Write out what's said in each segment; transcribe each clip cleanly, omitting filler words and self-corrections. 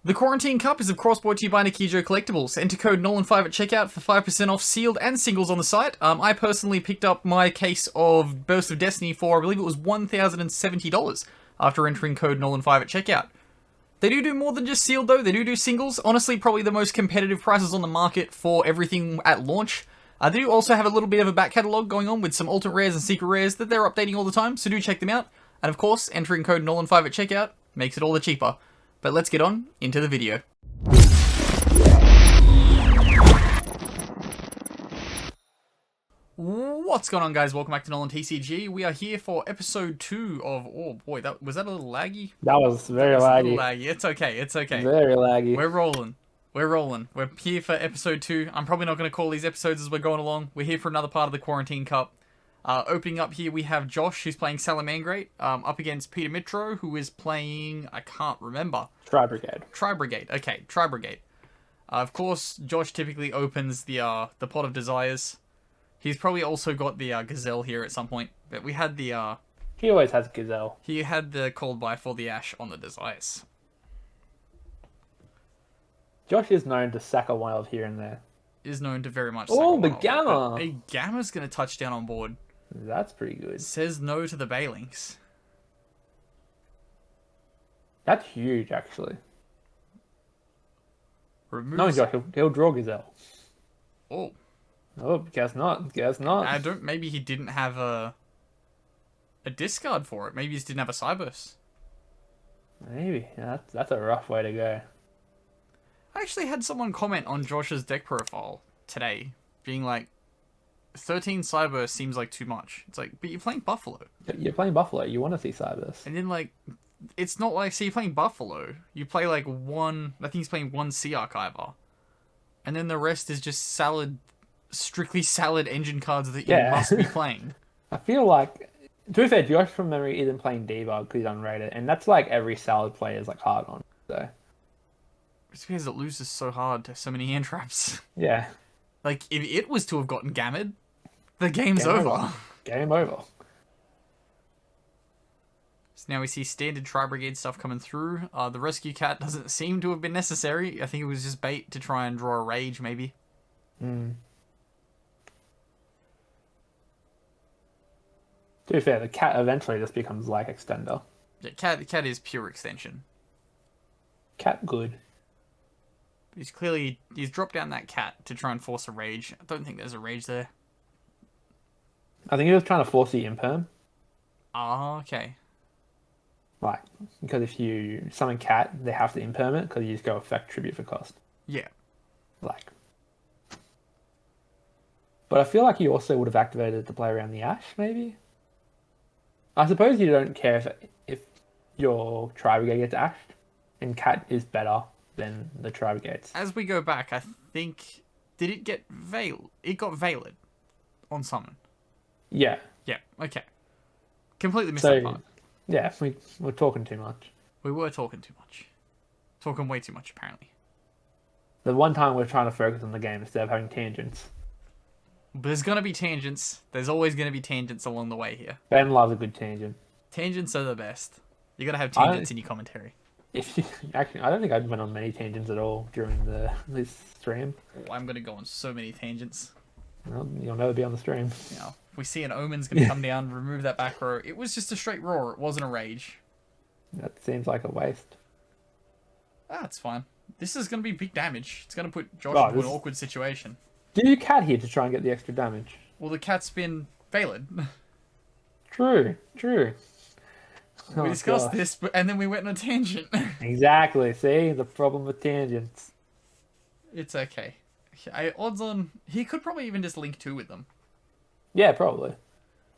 The Quarantine Cup is of course brought to you by Nikijo Collectibles. Enter code NOLAN5 at checkout for 5% off sealed and singles on the site. I personally picked up my case of Burst of Destiny for, I believe it was $1,070 after entering code NOLAN5 at checkout. They do more than just sealed though, they do singles. Honestly, probably the most competitive prices on the market for everything at launch. They do also have a little bit of a back catalogue going on with some alternate rares and secret rares that they're updating all the time, so do check them out. And of course, entering code NOLAN5 at checkout makes it all the cheaper. But let's get on into the video. What's going on, guys? Welcome back to NolanTCG. We are here for episode 2 of... Oh boy, was that a little laggy? That was very laggy. It's okay, it's okay. Very laggy. We're rolling. We're here for episode 2. I'm probably not going to call these episodes as we're going along. We're here for another part of the Quarantine Cup. Opening up here, we have Josh, who's playing Salamangreat, up against Peter Mitro, who is playing... I can't remember. Tri-Brigade. Tri-Brigade. Okay, Tri-Brigade. Of course, Josh typically opens the Pot of Desires. He's probably also got the Gazelle here at some point. But we had the... He always has Gazelle. He had the Called By for the Ash on the Desires. Josh is known to sack a wild here and there. Is known to very much... Oh, the Gamma! A Gamma's going to touch down on board. That's pretty good. Says no to the Bailings. That's huge, actually. Removes... No, Josh, he'll draw Gazelle. Oh. Oh, guess not. Guess not. I don't... Maybe he didn't have a discard for it. Maybe he just didn't have a Cyburst. Maybe. Yeah, that's a rough way to go. I actually had someone comment on Josh's deck profile today, being like, 13 Cyburst seems like too much. It's like, but you're playing Buffalo. You're playing Buffalo. You want to see Cyburst. And then, like, it's not like, so you're playing Buffalo. You play, like, one... I think he's playing one Sea Archiver. And then the rest is just strictly salad engine cards that you must be playing. I feel like... To be fair, Josh from memory isn't playing Debug because he's unrated. And that's like every salad player's like hard on. So... It's because it loses so hard to so many hand traps. Yeah. Like, if it was to have gotten gammed, the game's over. Game over. So now we see standard Tri-Brigade stuff coming through. The Rescue Cat doesn't seem to have been necessary. I think it was just bait to try and draw a Rage, maybe. To be fair, the Cat eventually just becomes like Extender. Yeah, Cat is pure extension. Cat good. He's dropped down that Cat to try and force a Rage. I don't think there's a Rage there. I think he was trying to force the Imperm. Oh, okay. Like, because if you summon Cat, they have to Imperm it, because you just go effect tribute for cost. Yeah. Like. But I feel like you also would have activated it to play around the Ash, maybe? I suppose you don't care if your Tri-Brigade gets Ashed, and Cat is better than the Tri-Brigades. As we go back, I think... Did it get Veiled? It got Veiled on summon. Yeah. Yeah, okay. Completely missed that part. Yeah, we're talking too much. We were talking too much. Talking way too much, apparently. The one time we're trying to focus on the game instead of having tangents. But there's going to be tangents. There's always going to be tangents along the way here. Ben loves a good tangent. Tangents are the best. You got to have tangents in your commentary. Actually, I don't think I went on many tangents at all during this stream. Oh, I'm going to go on so many tangents. Well, you'll never be on the stream. Yeah, if we see an Omen's going to come down, remove that back row. It was just a straight roar. It wasn't a Rage. That seems like a waste. Ah, it's fine. This is going to be big damage. It's going to put Josh into an awkward situation. Do you Cat here to try and get the extra damage? Well, the Cat's been Veiled. True. We discussed this, and then we went on a tangent. Exactly. See, the problem with tangents. It's okay. Odds on... He could probably even just link 2 with them. Yeah, probably.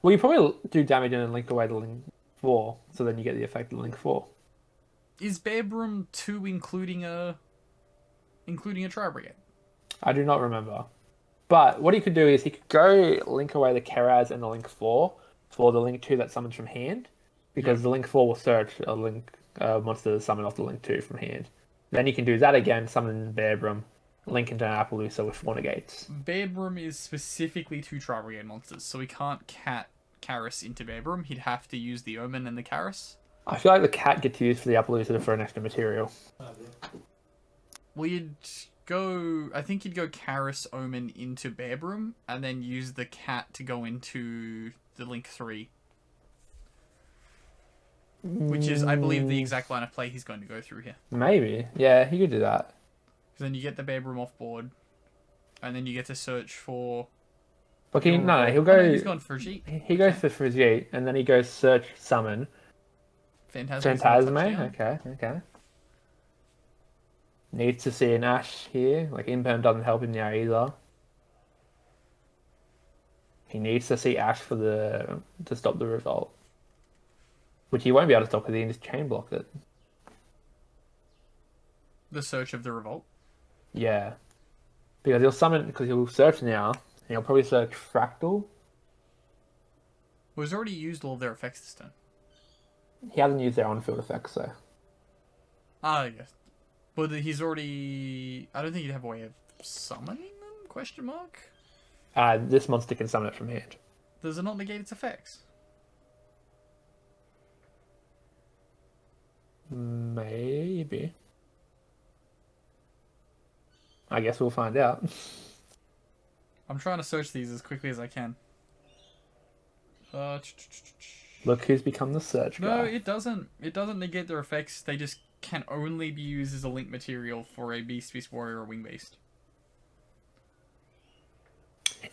Well, you probably do damage and then link away to link 4, so then you get the effect of link 4. Is Bearbroom 2 including a Tri-Brigade? I do not remember. But what he could do is he could go link away the Keraz and the link 4 for the link 2 that summons from hand. Because the link 4 will search a link monster to summon off the link 2 from hand. Then you can do that again, summon Bearbroom, link into an Appaloosa with 4 negates. Bearbroom is specifically 2 Tri-Brigade monsters, so we can't cat Karis into Bearbroom. He'd have to use the Omen and the Karis. I feel like the Cat gets used for the Appaloosa for an extra material. Well, you'd go... I think you'd go Karis Omen into Bearbroom, and then use the cat to go into the Link 3. Which is, I believe, the exact line of play he's going to go through here. Maybe. Yeah, he could do that. Because then you get the Bearbroom off board, and then you get to search for... But he'll go... Oh, no, he's gone for Jeet. He goes for Frigate, and then he goes search, summon. Phantasme? Okay. Needs to see an Ash here. Like, Imperm doesn't help him now either. He needs to see Ash to stop the revolt. Which he won't be able to stop because he can just chain block it. The search of the revolt? Yeah. Because he'll search now, and he'll probably search Fractal. Well, he's already used all of their effects this turn. He hasn't used their on-field effects, though. Ah, yes. But he's already... I don't think he'd have a way of summoning them? Question mark? This monster can summon it from hand. Does it not negate its effects? Maybe. I guess we'll find out. I'm trying to search these as quickly as I can. Look who's become the search guy. No, it doesn't. It doesn't negate their effects. They just can only be used as a link material for a Beast Warrior or Wing Beast.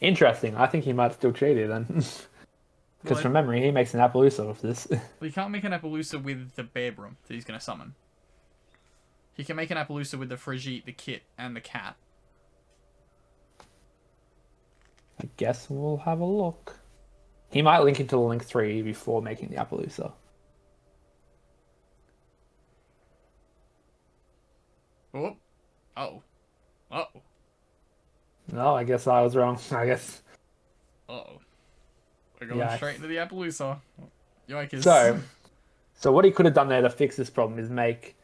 Interesting. I think he might still cheat it then. Because from memory, he makes an Appaloosa of this. Well, you can't make an Appaloosa with the Bearbroom that he's going to summon. He can make an Appaloosa with the Frigate, the Kit, and the Cat. I guess we'll have a look. He might link into the Link 3 before making the Appaloosa. Oh. Uh-oh. Uh-oh. No, I guess I was wrong. I guess. Uh-oh. We're going straight into the Appaloosa. Yikes. So what he could have done there to fix this problem is make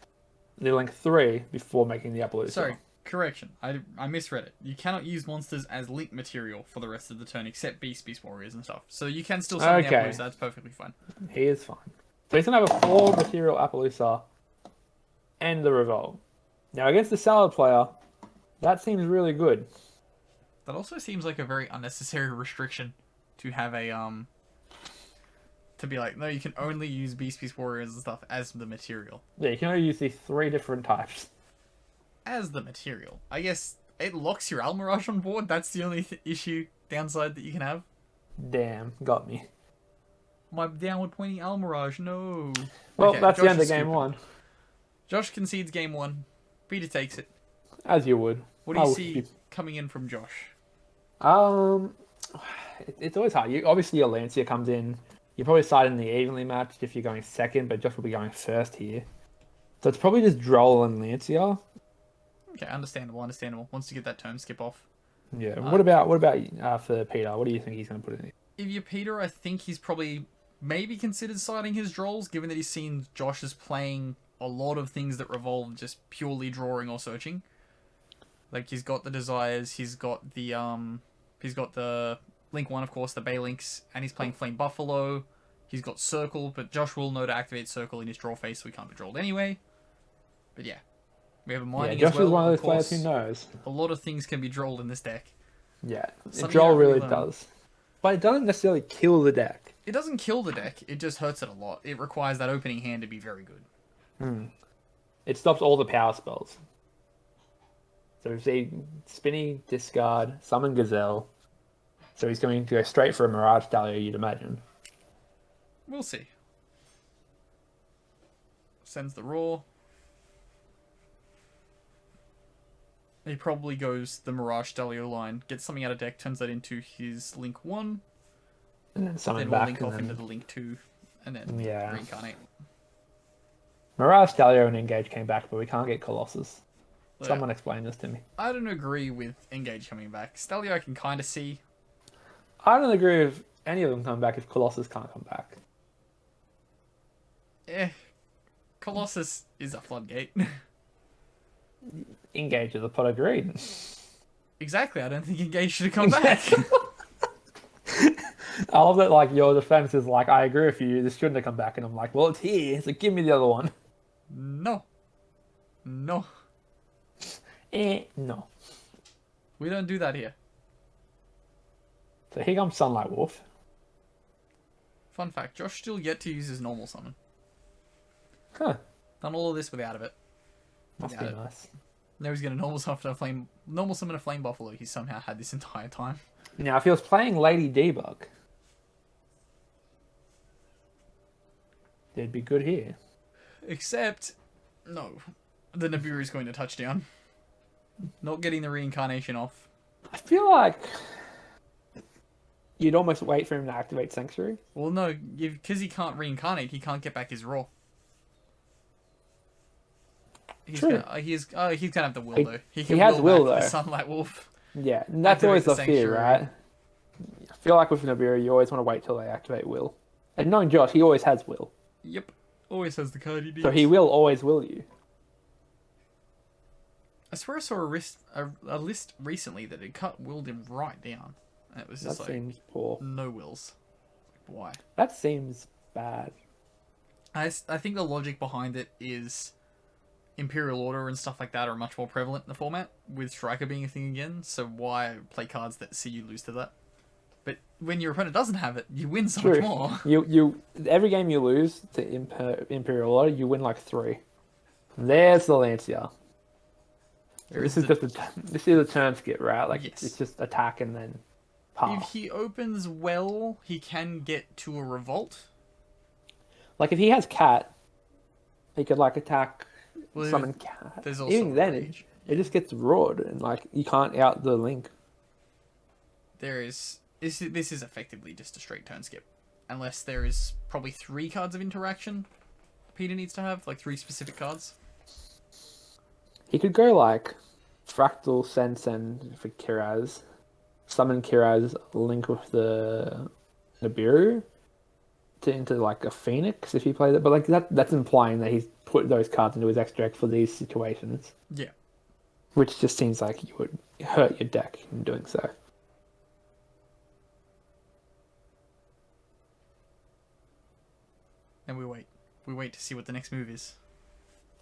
the Link 3 before making the Appaloosa. Sorry, correction. I misread it. You cannot use monsters as link material for the rest of the turn, except Beast Warriors and stuff. So you can still summon the Appaloosa, that's perfectly fine. He is fine. So he's going to have a 4 material Appaloosa and the Revolt. Now against the Salad player, that seems really good. That also seems like a very unnecessary restriction to have a, to be like, no, you can only use Beast Warriors and stuff as the material. Yeah, you can only use these 3 different types. As the material. I guess it locks your Almirage on board. That's the only downside that you can have. Damn, got me. My downward pointing Almirage, no. Well, okay, that's Josh the end of game 1. Josh concedes game 1. Peter takes it. As you would. What do you see coming in from Josh? It's always hard. Obviously, your Lancia comes in. You're probably siding the evenly matched if you're going second, but Josh will be going first here. So it's probably just Droll and Lancia. Okay, understandable. Wants to get that turn skip off. Yeah. What about for Peter? What do you think he's going to put in? If you're Peter, I think he's probably maybe considered siding his Drolls, given that he's seen Josh is playing a lot of things that revolve just purely drawing or searching. Like he's got the Desires, he's got the Link 1, of course, the Bay Links, and he's playing Flame Buffalo. He's got Circle, but Josh will know to activate Circle in his draw phase, so he can't be drawled anyway. But yeah. We have a mining Josh as well. is one of those course, players who knows. A lot of things can be drawled in this deck. Yeah, Droll really does. But it doesn't necessarily kill the deck. It doesn't kill the deck, it just hurts it a lot. It requires that opening hand to be very good. It stops all the power spells. So if they Spinny, discard, summon Gazelle. So he's going to go straight for a Mirage Dahlia, you'd imagine. We'll see. Sends the Raw. He probably goes the Mirage Dahlia line, gets something out of deck, turns that into his Link 1. And then summon then back. We'll link off into the Link 2, and then reincarnate. Mirage Dahlia and Engage came back, but we can't get Colossus. Yeah. Someone explain this to me. I don't agree with Engage coming back. Stalio I can kind of see. I don't agree with any of them coming back if Colossus can't come back. Colossus is a floodgate. Engage is a pot of greed. Exactly, I don't think Engage should have come back. I love that, like, your defense is like, I agree with you, this shouldn't have come back. And I'm like, well, it's here, so give me the other one. No. No. We don't do that here. So here comes Sunlight Wolf. Fun fact, Josh still yet to use his normal summon. Huh. Done all of this without it. Must be nice. Now he's gonna normal summon a flame buffalo. He's somehow had this entire time. Now, if he was playing Lady Debug, they'd be good here. Except, no, the Nibiru is going to touchdown. Not getting the reincarnation off. I feel like you'd almost wait for him to activate Sanctuary. Well, no, because he can't reincarnate, he can't get back his raw. True. He's gonna have the will though. He can has will back though. The Sunlight Wolf. Yeah, and that's Activate always the the fear, Sanctuary. right? I feel like with Nibiru, you always want to wait till they activate will. And knowing Josh, he always has will. Yep, always has the card he needs. So he will always will you. I swear I saw a list recently that it cut willed him right down. And it was That just like seems poor. no wills. Why? That seems bad. I think the logic behind it is Imperial Order and stuff like that are much more prevalent in the format, with Striker being a thing again, so why play cards that see you lose to that? But when your opponent doesn't have it, you win so much more. You every game you lose to Imperial Order, you win like 3. There's the Lancia. This is a turn skip, right? Like Yes. it's just attack and then If pass. he opens well, he can get to a revolt. Like if he has cat, he could like attack, Well, summon cat. there's also Even then, rage. it just gets roared and like you can't out the link. This is effectively just a straight turn skip, unless there is probably 3 cards of interaction Peter needs to have, like 3 specific cards. He could go like Fractal Sense and for Kiraz, summon Kiraz, link with the Nibiru into like a Phoenix if he plays it. But like that's implying that he's put those cards into his extra deck for these situations. Yeah. Which just seems like you would hurt your deck in doing so. And we wait. We wait to see what the next move is.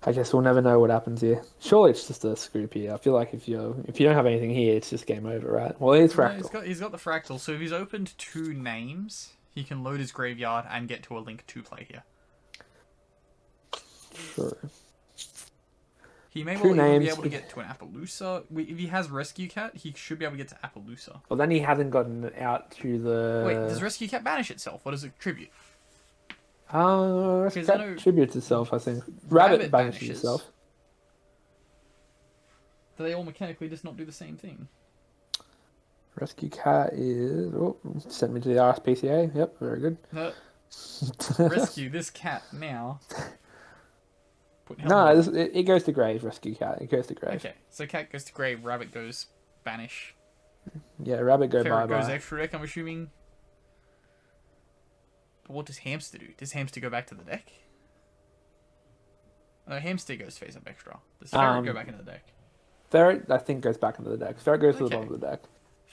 I guess we'll never know what happens here. Surely it's just a screw here. I feel like if you don't have anything here, it's just game over, right? Well, it's No, Fractal. he's got the fractal, so if he's opened 2 names, he can load his graveyard and get to a link to play here. Sure. He may 2 well even be names. able to get to an Appaloosa. If he has Rescue Cat, he should be able to get to Appaloosa. Well, then he hasn't gotten out to the. Wait, does Rescue Cat banish itself? What does it tribute? That I know tributes itself, I think. Rabbit Rabbit banishes banishes. itself. Do they all mechanically just not do the same thing? Rescue Cat is. Oh, sent me to the RSPCA. Yep, very good. No. Rescue this cat now. Put No, helmet. it goes to grave. Rescue Cat. It goes to grave. Okay, so cat goes to grave, rabbit goes banish. Yeah, Rabbit go Ferret bye goes bye. extra deck, I'm assuming. But what does Hamster do? Does Hamster go back to the deck? Hamster goes face up extra. Does Ferret go back into the deck? Ferret, I think, goes back into the deck. Ferret goes to the Okay. bottom of the deck.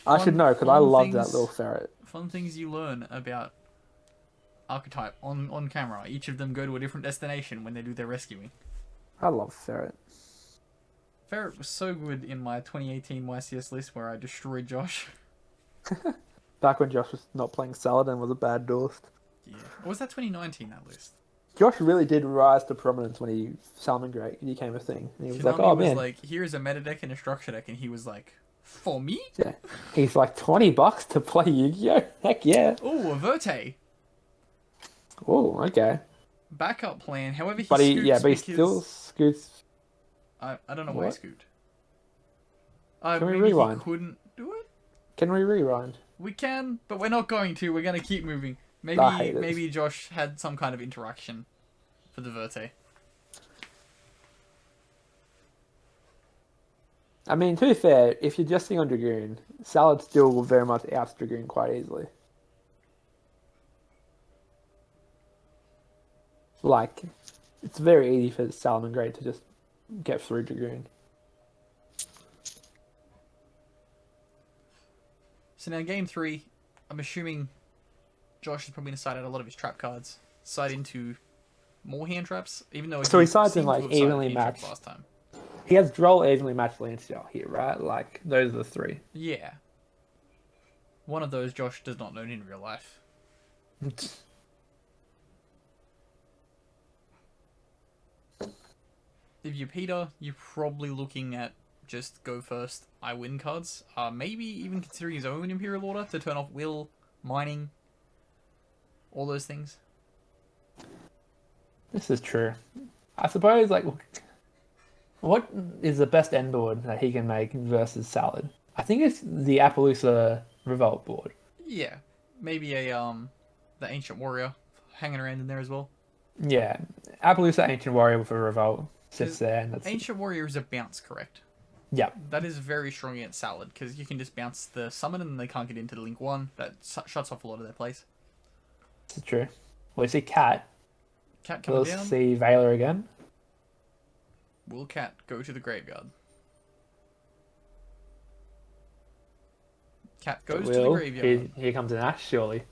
I should know because I fun love that things- little ferret. Fun things you learn about archetype on camera. Each of them go to a different destination when they do their rescuing. I love ferret. Ferret was so good in my 2018 YCS list where I destroyed Josh. Back when Josh was not playing Salad and was a bad duelist. Yeah. Or was that 2019, that list? Josh really did rise to prominence when he Salamangreat became a thing. And he was like, Konami oh was man. like, here's a meta deck and a structure deck, and he was like, for me? Yeah. He's like $20 to play Yu-Gi-Oh! Heck yeah. Oh, a Verte. Oh, okay. Backup plan. However, he But he scoots still because... scoots. I don't know why he What? scoot. Can we maybe rewind? he couldn't do it? Can we rewind? We can, but we're not going to. We're going to keep moving. Maybe I hate it. maybe Josh had some kind of interaction for the Verte. I mean, to be fair, if you're just on Dragoon, Salad still will very much outs Dragoon quite easily. Like, it's very easy for Salamangreat to just get through Dragoon. So now game 3, I'm assuming Josh is probably going to side out a lot of his trap cards. Side into more hand traps, even though So he sides in, seemed to like, have sided evenly hand traps matched. last time. He has Droll evenly matched Lancel here, right? Like, those are the three. Yeah. One of those Josh does not know in real life. If you're Peter, you're probably looking at just go first, I win cards. Maybe even considering his own Imperial Order to turn off will, mining, all those things. This is true. I suppose, like, what is the best end board that he can make versus Salad? I think it's the Appaloosa Revolt board. Yeah, maybe a the Ancient Warrior hanging around in there as well. Yeah, Appaloosa Ancient Warrior with a Revolt sits there, and that's Ancient Warrior is a bounce, correct? yeah. That is very strong against Salad because you can just bounce the summon and they can't get into the Link 1. That shuts off a lot of their plays. This is true. We see Cat. Cat coming We'll down. see Veiler again. Will Cat go to the graveyard? Cat goes to the graveyard. Here comes an Ash, surely.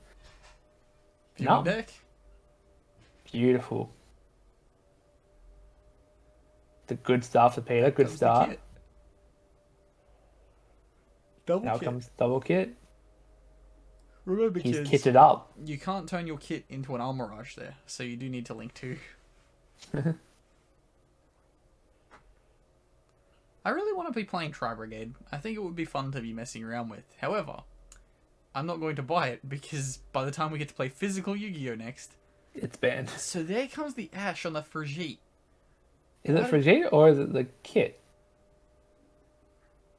Viewing deck. Beautiful. The good start for Peter. Good start. Double Now kit. comes double kit. Remember, He's kids, kitted up. you can't turn your kit into an Almirage there, so you do need to link 2. I really want to be playing Tri-Brigade. I think it would be fun to be messing around with. However, I'm not going to buy it because by the time we get to play physical Yu-Gi-Oh! Next... It's banned. So there comes the Ash on the Frigide. Is it Frigide or is it the kit?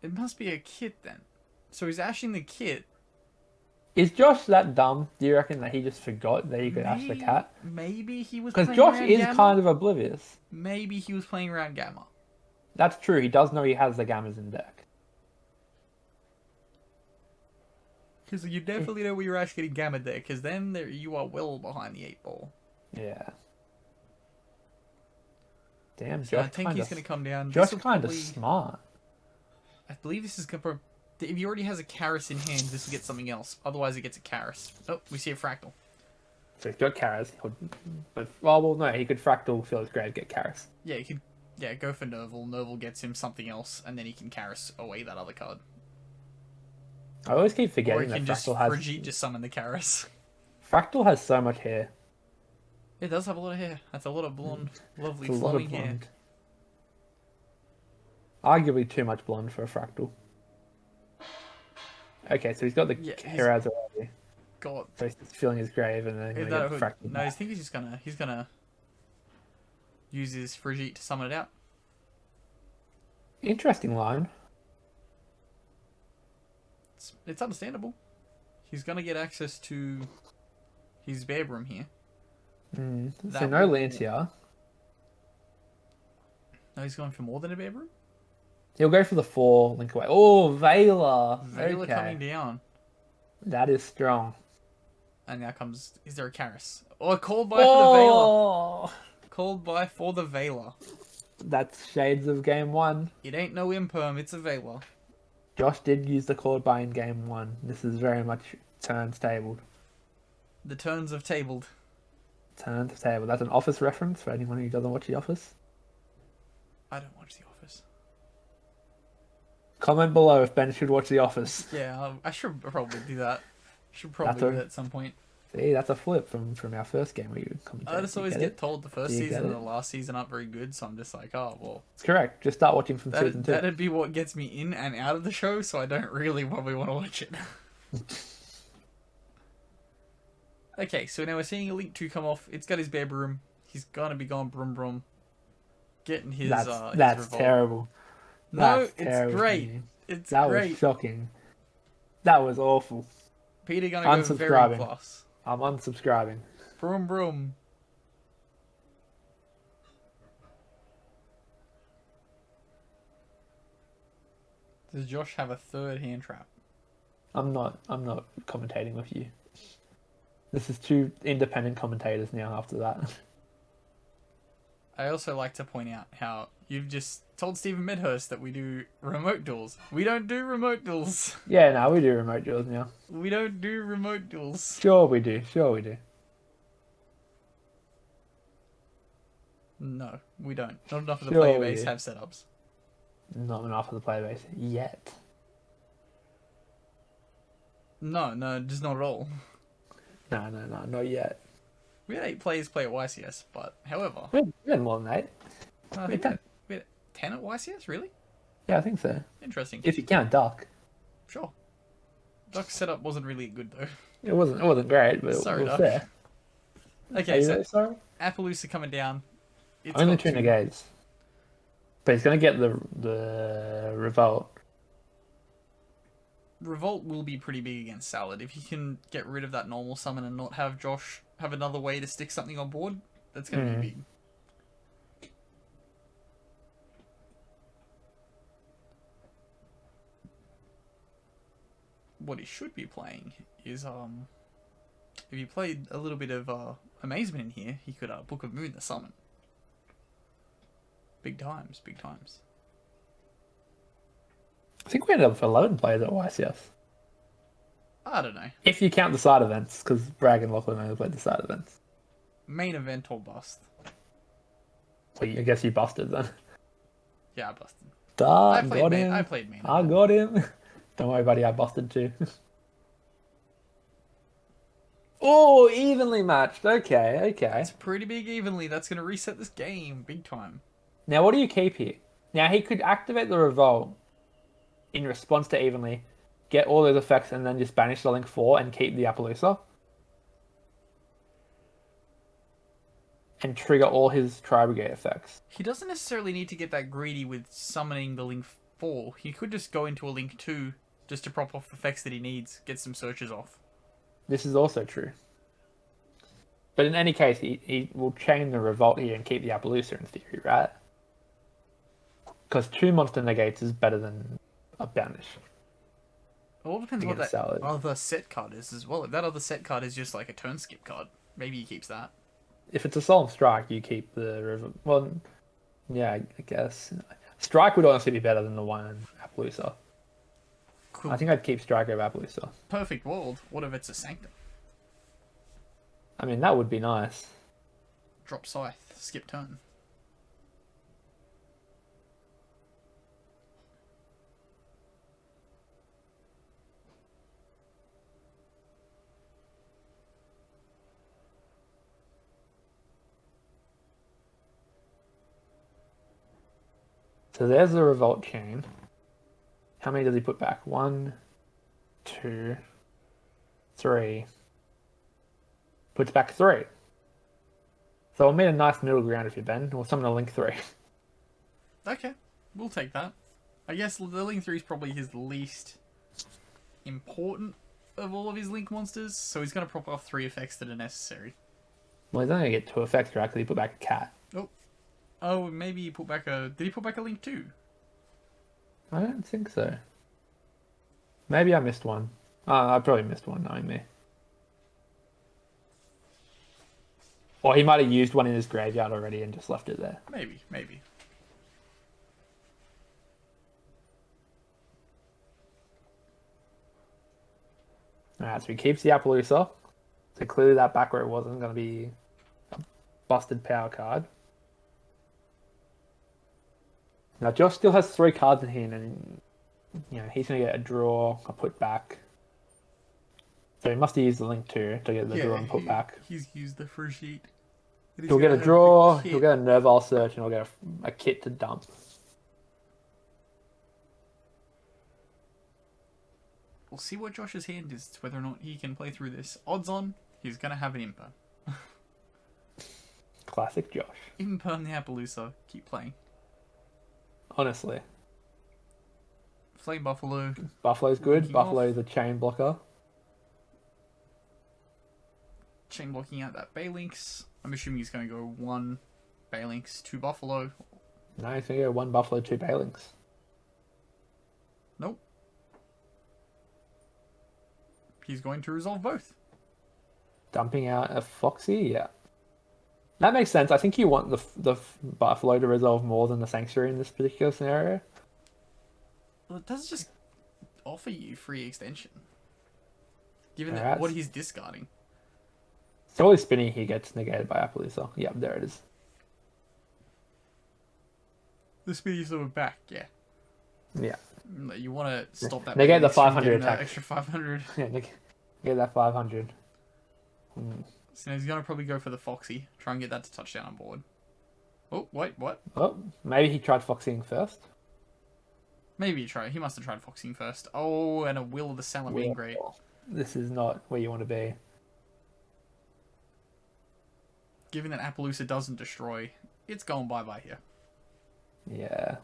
It must be a kit then. So he's ashing the kit. Is Josh that dumb? Do you reckon that he just forgot that you could ash the cat? Maybe he was Because playing Josh around is Gamma. kind of oblivious. Maybe he was playing around Gamma. That's true. He does know he has the Gammas in deck. Because you definitely know where you're actually getting Gamma there, because then you are well behind the 8-ball. Yeah. Damn, So Josh. I think he's going to come down. Josh This'll kind of probably- smart. I believe this is going to... If he already has a Karis in hand, this will get something else. Otherwise, it gets a Karis. Oh, we see a Fractal. So he's got Karas. But well, no, he could Fractal Phyllis Grave get Karas. Yeah, he could go for Nerval. Nerval gets him something else, and then he can Karis away that other card. I always keep Or forgetting he that can just Fractal has Frigide just summon the Karis. Fractal has so much hair. It does have a lot of hair. That's a lot of blonde, lovely It's a lot of flowing hair. blonde. Arguably too much blonde for a Fractal. Okay, so he's got the Karas already. God. So he's filling his grave and then Is gonna that get a- Fractal. no, I think he's gonna use his Frigide to summon it out. Interesting line. It's understandable. He's gonna get access to his Bear Room here. So That no will- Lancia. No, he's going for more than a Bear Room? He'll go for the 4 link away. Oh, Veiler. Veiler Okay. coming down. That is strong. And now comes... Is there a Karis? Oh, called by for the Veiler. Oh, Called by for the Veiler. that's shades of game 1. It ain't no Imperm, it's a Veiler. Josh did use the chord buy in game 1. This is very much turns tabled. The turns have tabled. Turns tabled. That's an Office reference for anyone who doesn't watch The Office. I don't watch The Office. Comment below if Ben should watch The Office. Yeah, I should probably do that. Should That's probably do a- that at some point. See, that's a flip from our first game where you commentated. I just always get told the first Do you season get and it? the last season aren't very good, so I'm just like, oh, well. It's correct. Just start watching from season 2. That'd be what gets me in and out of the show, so I don't really probably want to watch it. Okay, so now we're seeing a Link 2 come off. It's got his Bear Broom. He's gonna be going Brum Brum. Getting his, That's his revolt. terrible. No, That's it's terrible great. to me. It's That great. was shocking. That was awful. Peter gonna go very Unsubscribing. plus. I'm unsubscribing. Brum Brum. Does Josh have a third hand trap? I'm not commentating with you. This is 2 independent commentators now after that. I also like to point out how you've just told Stephen Medhurst that we do remote duels. We don't do remote duels. Yeah, no, we do remote duels now. We don't do remote duels. Sure we do. Sure we do. No, we don't. Not enough of the Sure player we base do. have setups. Not enough of the player base yet. No, just not at all. No, not yet. We had 8 players play at YCS, but however, We had more than 8. I think we had 10 at YCS. Really Yeah, I think so. interesting. If you count Duck. Sure. Duck's setup wasn't really good though. It wasn't great, but Sorry, it was Duck. there. Okay, Are you so really sorry? Appaloosa coming down. It's Only got 2 negates. But he's gonna get the revolt. Revolt will be pretty big against Salad. If he can get rid of that normal summon and not have Josh have another way to stick something on board, that's going to be big. What he should be playing is if he played a little bit of Amazement in here, he could Book of Moon the summon. Big times, big times. I think we ended up with 11 players at YCS. I don't know. If you count the side events, because Bragg and Lachlan only played the side events. Main event or bust. Well, I guess you busted then. Yeah, I busted. I played main. I got him. Don't worry, buddy. I busted too. Oh, evenly matched. Okay. It's pretty big evenly. That's going to reset this game big time. Now, what do you keep here? Now, he could activate the revolt in response to evenly, get all those effects, and then just banish the Link 4 and keep the Appaloosa. And trigger all his Tri-Brigade effects. He doesn't necessarily need to get that greedy with summoning the Link 4. He could just go into a Link 2 just to prop off effects that he needs, get some searches off. This is also true. But in any case, he will chain the revolt here and keep the Appaloosa in theory, right? Because 2 monster negates is better than a banish. It all depends what that Salad. other set card is as well. If that other set card is just like a turn skip card, maybe he keeps that. If it's a solemn strike, you keep the revolt. Well, yeah, I guess. Strike would honestly be better than the one Appaloosa. Cool. I think I'd keep Strike over Appaloosa. Perfect world. What if it's a Sanctum? I mean, that would be nice. Drop Scythe, skip turn. So there's the revolt chain. How many does he put back? 1, 2, 3. Puts back 3. So we'll meet a nice middle ground if you're Ben. We'll summon a Link 3. Okay, we'll take that. I guess the Link 3 is probably his least important of all of his Link monsters, so he's going to prop off 3 effects that are necessary. Well, he's only going to get 2 effects, right? Because he put back a cat. Oh, maybe he put back a... Did he put back a Link 2? I don't think so. Maybe I missed one. I probably missed one, knowing me. Or he might have used one in his graveyard already and just left it there. Maybe. Alright, so he keeps the Appaloosa. So clearly that back row wasn't going to be a busted power card. Now Josh still has 3 cards in hand, and he's going to get a draw, a put back. So he must have used the Link 2 to get the draw and put back. He's used the first sheet. He'll get a draw, he'll get a Nerval search, and he'll get a kit to dump. We'll see what Josh's hand is, whether or not he can play through this. Odds on, he's going to have an Imper. Classic Josh. Imper and the Appaloosa. Keep playing. Honestly. Flame Buffalo. Buffalo's good. Linking Buffalo's a chain blocker. Chain blocking out that Balinks. I'm assuming he's going to go 1 Balinks, 2 Buffalo. No, he's going to go 1 Buffalo, 2 Balinks. Nope. He's going to resolve both. Dumping out a Foxy, yeah. That makes sense. I think you want the Buffalo to resolve more than the Sanctuary in this particular scenario. Well, it does just offer you free extension. Given that what he's discarding. So all his spinning he gets negated by Appaloosa. Yep, there it is. The speedy silver back, yeah. Yeah. You want to stop that. Negate the mechanics from 500 getting that attack. extra 500. Yeah, get that 500. So he's gonna probably go for the Foxy. Try and get that to touchdown on board. Oh, wait, what? Oh, maybe he tried foxing first. Maybe he tried. He must have tried Foxing first. Oh, and a Will of the Salamangreat. This is not where you want to be. Given that Appaloosa doesn't destroy, it's going bye-bye here. Yeah.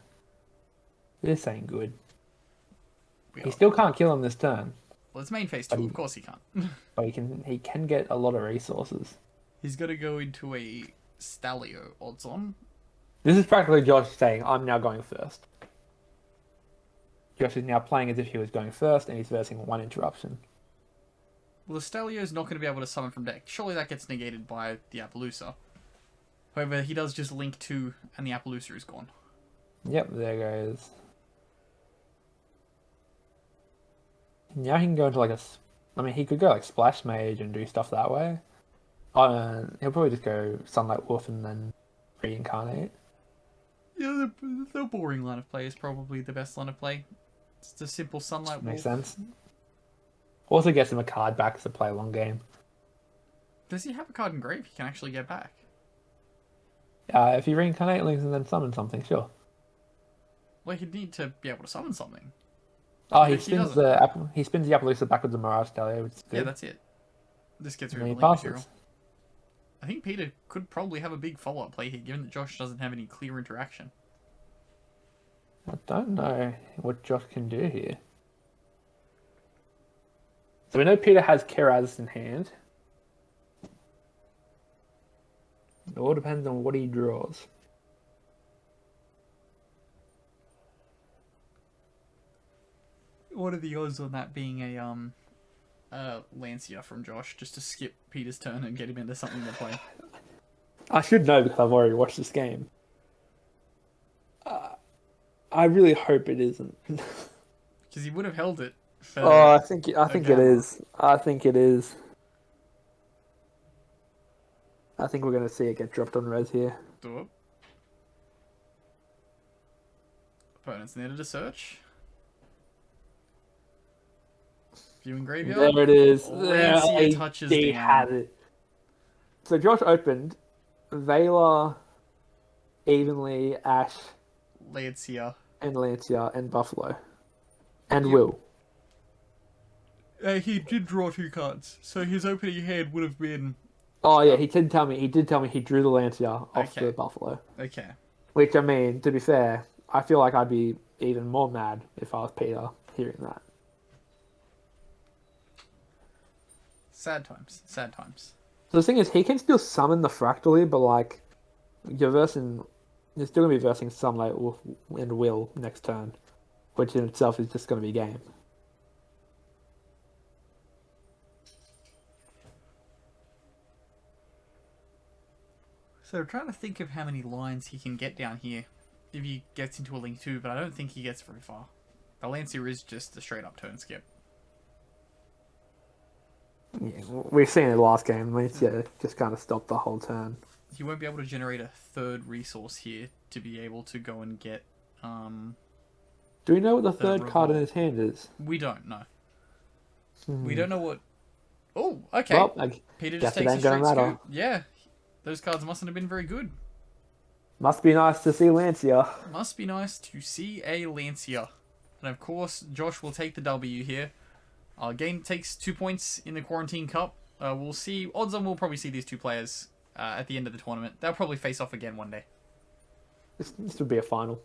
This ain't good. We He are. still can't kill him this turn, Well, it's main phase 2. Of course he can't. but he can get a lot of resources. He's got to go into a Stalio odds on. This is practically Josh saying, I'm now going first. Josh is now playing as if he was going first, and he's versing 1 interruption. Well, the Stalio's not going to be able to summon from deck. Surely that gets negated by the Appaloosa. However, he does just link 2, and the Appaloosa is gone. Yep, there goes. Now he can go into like I mean, he could go like Splash Mage and do stuff that way. He'll probably just go Sunlight Wolf and then reincarnate. Yeah, the boring line of play is probably the best line of play. It's the simple Sunlight Wolf. Makes sense. Also gets him a card back to play a long game. Does he have a card in grave he can actually get back? If he reincarnate links and then summon something, sure. Well, he'd need to be able to summon something. Oh, But he he spins doesn't. he spins the Appaloosa backwards the Mirage Stallion, which is good. Yeah, that's it. This gets rid And of he the link passes. material. I think Peter could probably have a big follow-up play here, given that Josh doesn't have any clear interaction. I don't know what Josh can do here. So we know Peter has Keraz in hand. It all depends on what he draws. What are the odds on that being a Lancia from Josh, just to skip Peter's turn and get him into something to play? I should know because I've already watched this game. I really hope it isn't. Because he would have held it. For I think it gamma. is. I think it is. I think we're going to see it get dropped on res here. Do it. Opponents needed a search. Viewing graveyard. There it is. Lancia touches He down. had it. So Josh opened Vela, Evenly, Ash, Lancia. and Lancia, and Buffalo. And Yep. Will. He did draw 2 cards, so his opening hand would have been... Oh yeah, he did tell me he drew the Lancia off Okay. the Buffalo. Okay. Which, I mean, to be fair, I feel like I'd be even more mad if I was Peter hearing that. Sad times. Sad times. So the thing is, he can still summon the Fractally, but like, you're still gonna be versing Sunlight Wolf and Will next turn, which in itself is just gonna be game. So I'm trying to think of how many lines he can get down here if he gets into a Link 2, but I don't think he gets very far. The Lancia is just a straight up turn skip. Yeah, we've seen it last game. Lancia just kind of stopped the whole turn. He won't be able to generate a third resource here to be able to go and get... Do we know what the third card in revolt. his hand is? We don't know. We don't know what... Oh, okay. Well, Peter guess just it takes a ain't gonna straight matter. scoop. Yeah, those cards mustn't have been very good. Must be nice to see Lancia. Must be nice to see a Lancia. And of course, Josh will take the W here. Gain takes 2 points in the Quarantine Cup. We'll see. Odds on we'll probably see these two players at the end of the tournament. They'll probably face off again one day. This would be a final.